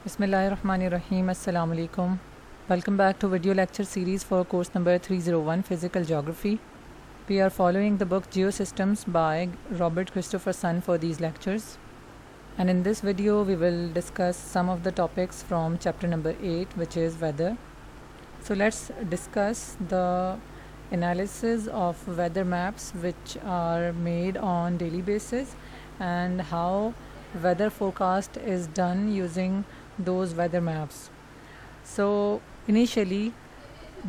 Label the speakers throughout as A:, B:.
A: Bismillahirrahmanirrahim. Assalamu alaikum. Welcome back to video lecture series for course number 301 Physical Geography. We are following the book Geosystems by Robert Christopher Sun for these lectures. And in this video we will discuss some of the topics from chapter number 8, which is weather. So let's discuss the analysis of weather maps which are made on daily basis and how weather forecast is done using those weather maps. So initially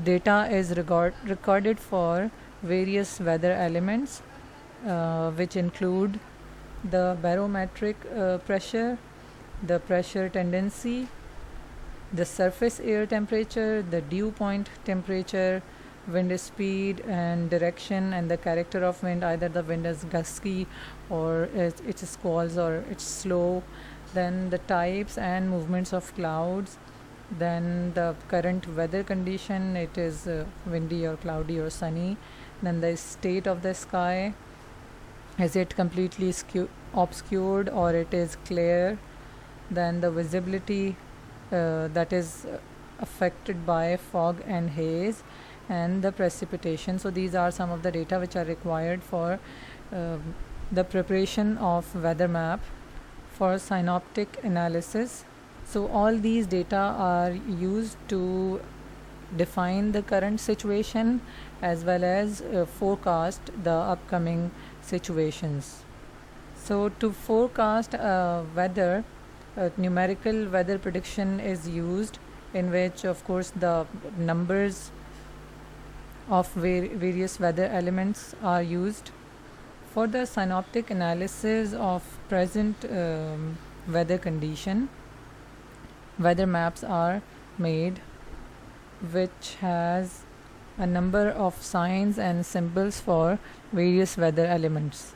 A: data is recorded for various weather elements which include the barometric pressure, the pressure tendency, the surface air temperature, the dew point temperature, wind speed and direction, and the character of wind, either the wind is gusty or it's squalls or it's slow, then the types and movements of clouds, then the current weather condition, it is windy or cloudy or sunny, then the state of the sky, is it completely obscured or it is clear, then the visibility that is affected by fog and haze, and the precipitation. So these are some of the data which are required for the preparation of weather map for synoptic analysis. So all these data are used to define the current situation as well as forecast the upcoming situations. So to forecast weather, numerical weather prediction is used, in which of course the numbers of various weather elements are used. For the synoptic analysis of present weather condition, weather maps are made which has a number of signs and symbols for various weather elements.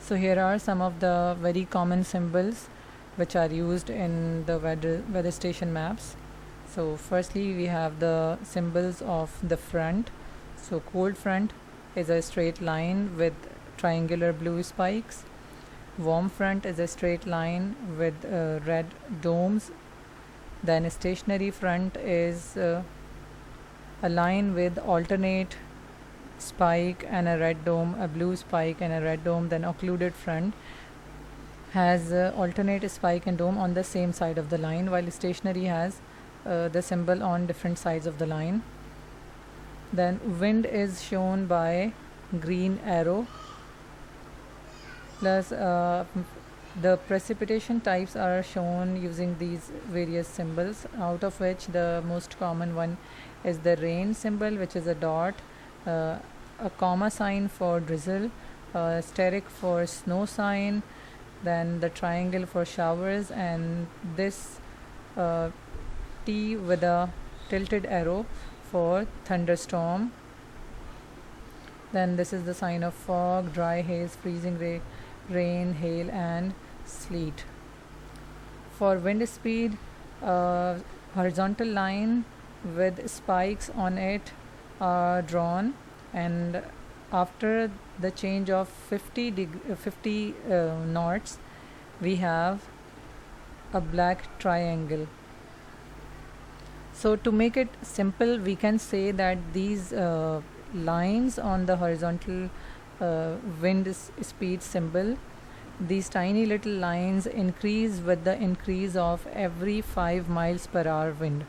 A: So here are some of the very common symbols which are used in the weather station maps. So firstly we have the symbols of the front. So cold front is a straight line with triangular blue spikes. Warm front is a straight line with red domes. Then stationary front is a line with alternate spike and a red dome, a blue spike and a red dome. Then occluded front has alternate spike and dome on the same side of the line, while stationary has the symbol on different sides of the line. Then wind is shown by green arrow, plus the precipitation types are shown using these various symbols, out of which the most common one is the rain symbol, which is a dot, a comma sign for drizzle, asterisk for snow sign, then the triangle for showers, and this T with a tilted arrow for thunderstorm. Then this is the sign of fog, dry haze, freezing rain, hail and sleet. For wind speed, horizontal line with spikes on it are drawn, and after the change of 50 knots we have a black triangle. So to make it simple, we can say that these lines on the horizontal wind speed symbol, these tiny little lines increase with the increase of every 5 miles per hour wind.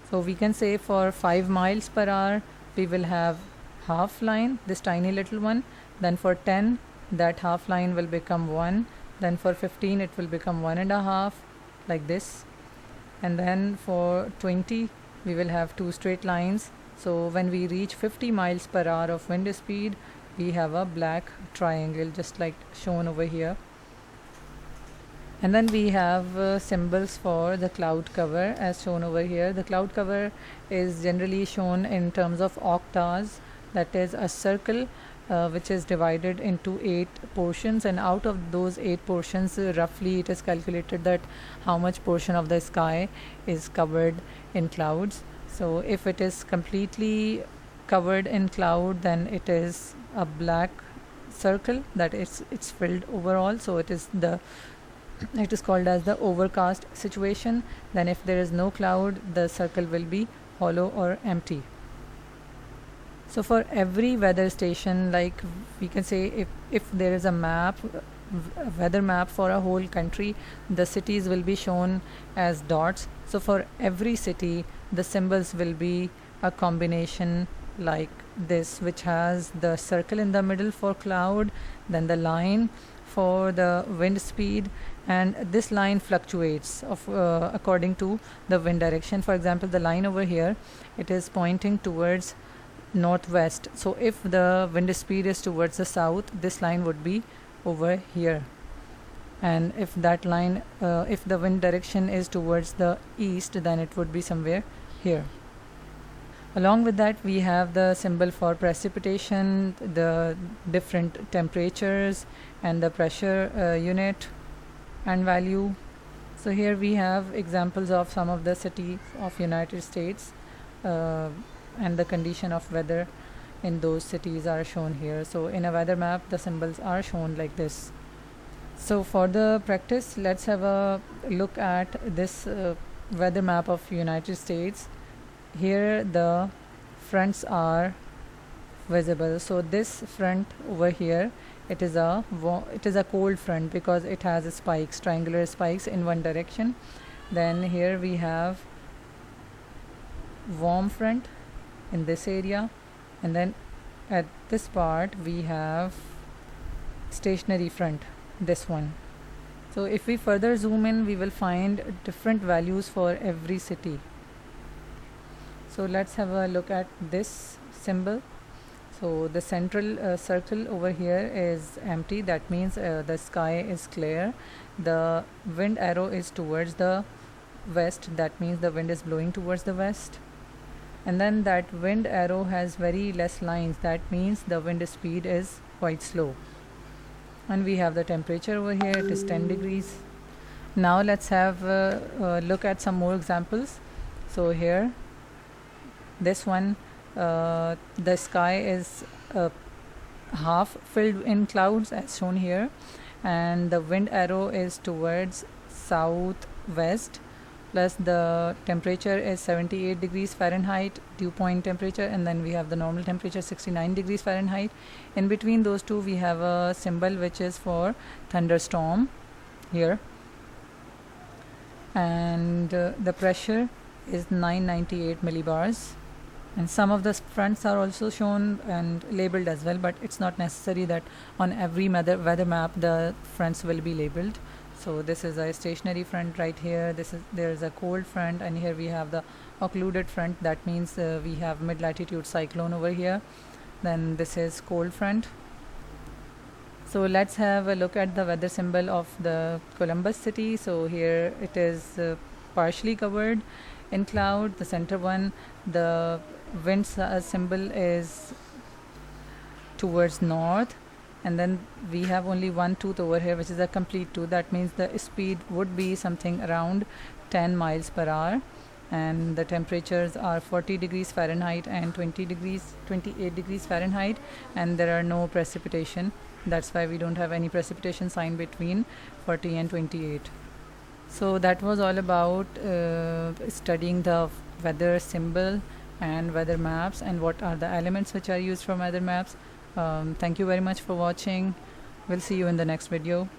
A: So we can say for 5 miles per hour we will have half line, this tiny little one. Then for 10, that half line will become 1. Then for 15 it will become 1.5, like this. And then for 20 we will have 2 straight lines. So when we reach 50 miles per hour of wind speed, we have a black triangle, just like shown over here. And then we have symbols for the cloud cover, as shown over here. The cloud cover is generally shown in terms of octas, that is a circle which is divided into 8 portions, and out of those 8 portions roughly it is calculated that how much portion of the sky is covered in clouds. So if it is completely covered in cloud, then it is a black circle, that it's filled overall. So it is the it is called as the overcast situation. Then if there is no cloud, the circle will be hollow or empty. So for every weather station, like we can say, if there is a map, a weather map for a whole country, the cities will be shown as dots. So for every city, the symbols will be a combination like this, which has the circle in the middle for cloud, then the line for the wind speed, and this line fluctuates according to the wind direction. For example, the line over here, it is pointing towards northwest. So if the wind speed is towards the south, this line would be over here. And if that line, if the wind direction is towards the east, then it would be somewhere here. Along with that, we have the symbol for precipitation, the different temperatures, and the pressure unit and value. So here we have examples of some of the cities of United States, and the condition of weather in those cities are shown here. So in a weather map, the symbols are shown like this. So for the practice, let's have a look at this weather map of United States. Here the fronts are visible. So this front over here, it is a cold front because it has spikes, triangular spikes in one direction. Then here we have warm front in this area, and then at this part we have stationary front, this one. So if we further zoom in, we will find different values for every city. So let's have a look at this symbol. So the central circle over here is empty, that means the sky is clear. The wind arrow is towards the west, that means the wind is blowing towards the west. And then that wind arrow has very less lines, that means the wind speed is quite slow. And we have the temperature over here, it is 10 degrees. Now let's have a look at some more examples. So here, this one, the sky is half filled in clouds as shown here, and the wind arrow is towards southwest, plus the temperature is 78 degrees Fahrenheit dew point temperature, and then we have the normal temperature 69 degrees Fahrenheit. In between those two, we have a symbol which is for thunderstorm here, and the pressure is 998 millibars. And some of the fronts are also shown and labeled as well, but it's not necessary that on every weather map the fronts will be labeled. So this is a stationary front right here, there is a cold front, and here we have the occluded front, that means we have mid latitude cyclone over here. Then this is cold front. So let's have a look at the weather symbol of the Columbus city. So here it is partially covered in cloud. The center one, the wind symbol is towards north, and then we have only one tooth over here, which is a complete tooth, that means the speed would be something around 10 miles per hour, and the temperatures are 40 degrees Fahrenheit and 28 degrees Fahrenheit, and there are no precipitation. That's why we don't have any precipitation sign between 40 and 28. So that was all about studying the weather symbol and weather maps and what are the elements which are used from weather maps. Thank you very much for watching. We'll see you in the next video.